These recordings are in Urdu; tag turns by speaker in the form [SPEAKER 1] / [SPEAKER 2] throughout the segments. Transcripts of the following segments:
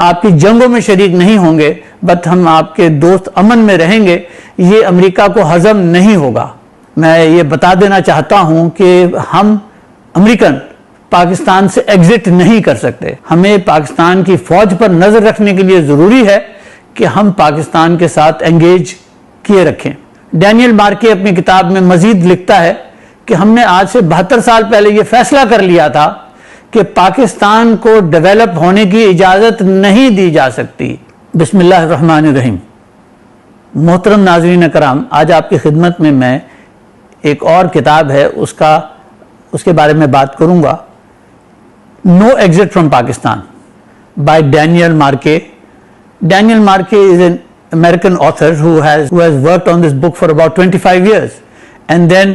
[SPEAKER 1] آپ کی جنگوں میں شریک نہیں ہوں گے، بٹ ہم آپ کے دوست امن میں رہیں گے، یہ امریکہ کو ہضم نہیں ہوگا۔ میں یہ بتا دینا چاہتا ہوں کہ ہم امریکن پاکستان سے ایگزٹ نہیں کر سکتے۔ ہمیں پاکستان کی فوج پر نظر رکھنے کے لیے ضروری ہے کہ ہم پاکستان کے ساتھ انگیج کیے رکھیں۔ ڈینیل مارکے اپنی کتاب میں مزید لکھتا ہے کہ ہم نے آج سے 72 سال پہلے یہ فیصلہ کر لیا تھا کہ پاکستان کو ڈیولپ ہونے کی اجازت نہیں دی جا سکتی۔ بسم اللہ الرحمن الرحیم۔ محترم ناظرین کرام، آج آپ کی خدمت میں ایک اور کتاب ہے اس کے بارے میں بات کروں گا، no exit from Pakistan by Daniel Markey. Daniel Markey is an American author who has worked on this book for about 25 years and then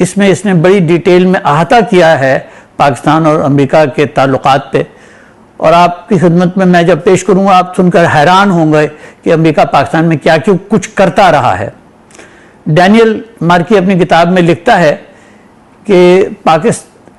[SPEAKER 1] اس نے بڑی ڈیٹیل میں احاطہ کیا ہے پاکستان اور امریکہ کے تعلقات پہ، اور آپ کی خدمت میں جب پیش کروں گا آپ سن کر حیران ہوں گے کہ امریکہ پاکستان میں کیا کیوں کچھ کرتا رہا ہے۔ ڈینیل مارکی اپنی کتاب میں لکھتا ہے کہ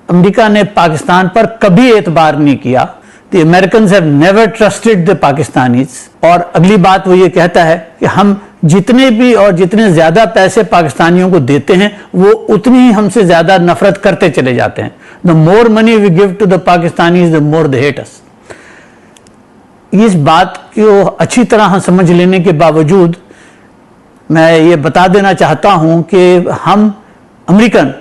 [SPEAKER 1] امریکہ نے پاکستان پر کبھی اعتبار نہیں کیا۔ The Americans have never trusted the Pakistanis۔ اور اگلی بات وہ یہ کہتا ہے کہ ہم جتنے بھی اور جتنے زیادہ پیسے پاکستانیوں کو دیتے ہیں وہ اتنی ہی ہم سے زیادہ نفرت کرتے چلے جاتے ہیں۔ The more money we give to the Pakistanis, the more they hate us۔ اس بات کو اچھی طرح سمجھ لینے کے باوجود میں یہ بتا دینا چاہتا ہوں کہ ہم امریکن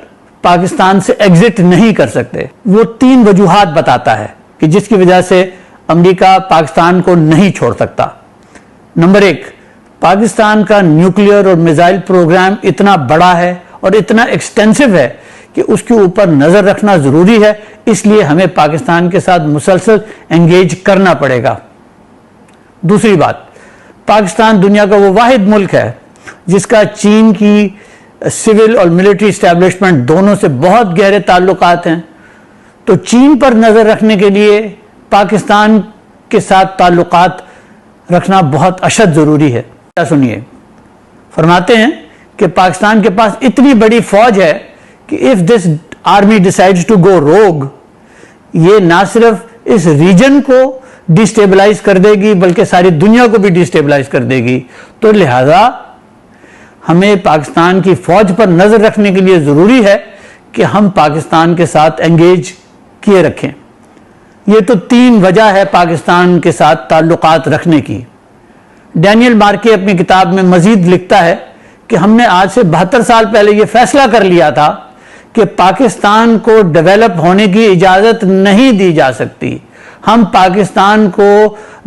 [SPEAKER 1] پاکستان سے ایگزٹ نہیں کر سکتے۔ وہ 3 وجوہات بتاتا ہے کہ جس کی وجہ سے امریکہ پاکستان کو نہیں چھوڑ سکتا۔ نمبر 1، پاکستان کا نیوکلیئر اور میزائل پروگرام اتنا بڑا ہے اور اتنا ایکسٹینسو ہے کہ اس کے اوپر نظر رکھنا ضروری ہے، اس لیے ہمیں پاکستان کے ساتھ مسلسل انگیج کرنا پڑے گا۔ دوسری بات، پاکستان دنیا کا وہ واحد ملک ہے جس کا چین کی سول اور ملٹری اسٹیبلشمنٹ دونوں سے بہت گہرے تعلقات ہیں، تو چین پر نظر رکھنے کے لیے پاکستان کے ساتھ تعلقات رکھنا بہت اشد ضروری ہے۔ سنیے، فرماتے ہیں کہ پاکستان کے پاس اتنی بڑی فوج ہے کہ if this army decides to go rogue، یہ نہ صرف اس ریجن کو ڈیسٹیبلائز کر دے گی بلکہ ساری دنیا کو بھی ڈیسٹیبلائز کر دے گی، تو لہذا ہمیں پاکستان کی فوج پر نظر رکھنے کے لیے ضروری ہے کہ ہم پاکستان کے ساتھ انگیج کیے رکھیں۔ یہ تو 3 وجہ ہے پاکستان کے ساتھ تعلقات رکھنے کی۔ ڈینیل مارکے اپنی کتاب میں مزید لکھتا ہے کہ ہم نے آج سے 72 سال پہلے یہ فیصلہ کر لیا تھا کہ پاکستان کو ڈیولپ ہونے کی اجازت نہیں دی جا سکتی۔ ہم پاکستان کو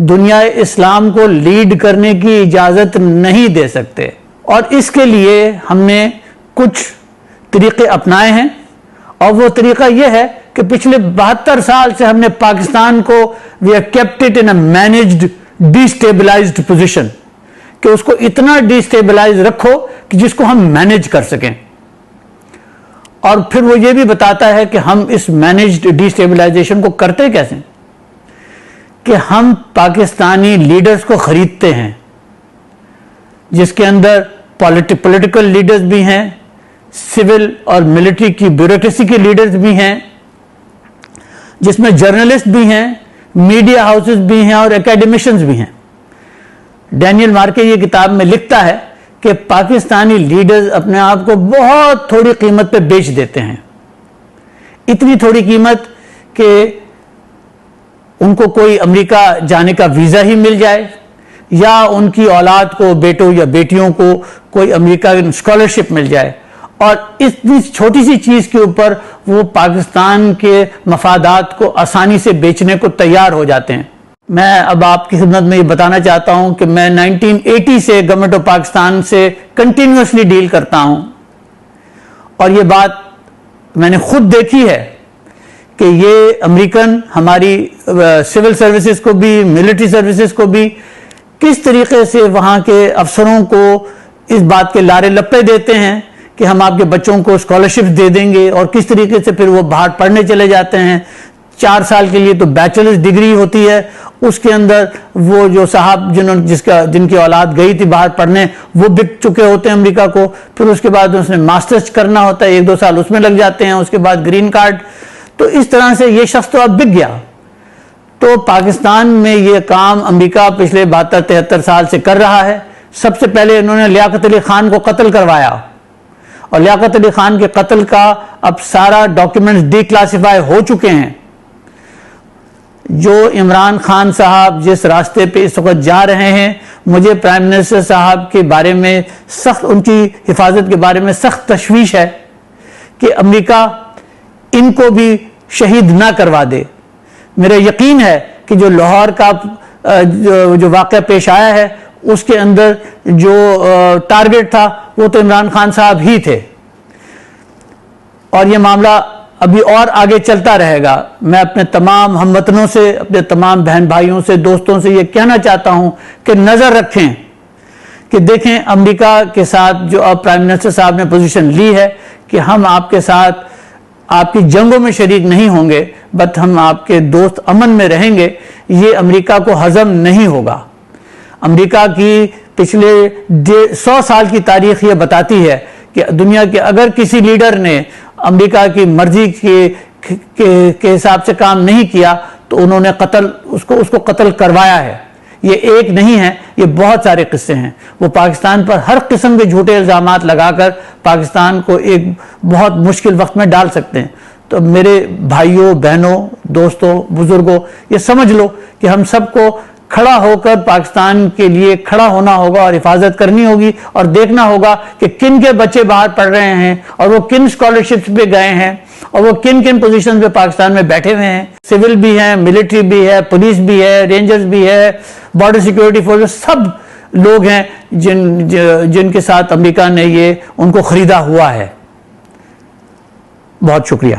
[SPEAKER 1] دنیا اسلام کو لیڈ کرنے کی اجازت نہیں دے سکتے، اور اس کے لیے ہم نے کچھ طریقے اپنائے ہیں، اور وہ طریقہ یہ ہے کہ پچھلے 72 سال سے ہم نے پاکستان کو we have kept it in a managed destabilized position، کہ اس کو اتنا ڈیسٹیبلائز رکھو کہ جس کو ہم مینج کر سکیں۔ اور پھر وہ یہ بھی بتاتا ہے کہ ہم اس مینجڈ ڈیسٹیبلائزیشن کو کرتے کیسے، کہ ہم پاکستانی لیڈرز کو خریدتے ہیں، جس کے اندر پولیٹیکل لیڈرز بھی ہیں، سول اور ملٹری کی بیوروکریسی کے لیڈرز بھی ہیں، جس میں جرنلسٹ بھی ہیں، میڈیا ہاؤسز بھی ہیں اور اکیڈمیشنز بھی ہیں۔ ڈینیل مارکے یہ کتاب میں لکھتا ہے کہ پاکستانی لیڈرز اپنے آپ کو بہت تھوڑی قیمت پہ بیچ دیتے ہیں، اتنی تھوڑی قیمت کہ ان کو کوئی امریکہ جانے کا ویزا ہی مل جائے، یا ان کی اولاد کو، بیٹوں یا بیٹیوں کو کوئی امریکہ اسکالرشپ مل جائے، اور اتنی چھوٹی سی چیز کے اوپر وہ پاکستان کے مفادات کو آسانی سے بیچنے کو تیار ہو جاتے ہیں۔ میں اب آپ کی خدمت میں یہ بتانا چاہتا ہوں کہ میں 1980 سے گورنمنٹ آف پاکستان سے کنٹینیوسلی ڈیل کرتا ہوں، اور یہ بات میں نے خود دیکھی ہے کہ یہ امریکن ہماری سول سروسز کو بھی، ملٹری سروسز کو بھی کس طریقے سے وہاں کے افسروں کو اس بات کے لارے لپے دیتے ہیں کہ ہم آپ کے بچوں کو اسکالرشپ دے دیں گے، اور کس طریقے سے پھر وہ باہر پڑھنے چلے جاتے ہیں۔ 4 سال کے لیے تو بیچلرز ڈگری ہوتی ہے، اس کے اندر وہ جو صاحب جن کی اولاد گئی تھی باہر پڑھنے وہ بک چکے ہوتے ہیں امریکہ کو، پھر اس کے بعد اس نے ماسٹرز کرنا ہوتا ہے، 1-2 سال اس میں لگ جاتے ہیں، اس کے بعد گرین کارڈ۔ تو اس طرح سے یہ شخص تو اب بک گیا۔ تو پاکستان میں یہ کام امریکہ پچھلے 72-73 سال سے کر رہا ہے. سب سے پہلے انہوں نے لیاقت علی خان کو قتل کروایا, اور لیاقت علی خان کے قتل کا اب سارا ڈاکیومنٹس ڈی کلاسیفائی ہو چکے ہیں. جو عمران خان صاحب جس راستے پہ اس وقت جا رہے ہیں, مجھے پرائم منسٹر صاحب کے بارے میں سخت, ان کی حفاظت کے بارے میں سخت تشویش ہے کہ امریکہ ان کو بھی شہید نہ کروا دے. میرا یقین ہے کہ جو لاہور کا جو واقعہ پیش آیا ہے اس کے اندر جو ٹارگٹ تھا وہ تو عمران خان صاحب ہی تھے, اور یہ معاملہ ابھی اور آگے چلتا رہے گا. میں اپنے تمام ہم وطنوں سے, اپنے تمام بہن بھائیوں سے, دوستوں سے یہ کہنا چاہتا ہوں کہ نظر رکھیں کہ دیکھیں امریکہ کے ساتھ جو اب پرائم منسٹر صاحب نے پوزیشن لی ہے کہ ہم آپ کے ساتھ آپ کی جنگوں میں شریک نہیں ہوں گے, بٹ ہم آپ کے دوست امن میں رہیں گے, یہ امریکہ کو ہضم نہیں ہوگا. امریکہ کی پچھلے 100 سال کی تاریخ یہ بتاتی ہے کہ دنیا کے اگر کسی لیڈر نے امریکہ کی مرضی کے حساب سے کام نہیں کیا تو انہوں نے اس کو قتل کروایا ہے. یہ ایک نہیں ہے, یہ بہت سارے قصے ہیں. وہ پاکستان پر ہر قسم کے جھوٹے الزامات لگا کر پاکستان کو ایک بہت مشکل وقت میں ڈال سکتے ہیں. تو میرے بھائیوں, بہنوں, دوستوں, بزرگوں, یہ سمجھ لو کہ ہم سب کو کھڑا ہو کر پاکستان کے لیے کھڑا ہونا ہوگا اور حفاظت کرنی ہوگی, اور دیکھنا ہوگا کہ کن کے بچے باہر پڑھ رہے ہیں, اور وہ کن اسکالرشپس پہ گئے ہیں, اور وہ کن کن پوزیشن پہ پاکستان میں بیٹھے ہوئے ہیں. سول بھی ہیں, ملٹری بھی ہے, پولیس بھی ہے, رینجرز بھی ہے, بارڈر سیکیورٹی فورس, سب لوگ ہیں جن کے ساتھ امریکہ نے ان کو خریدا ہوا ہے. بہت شکریہ.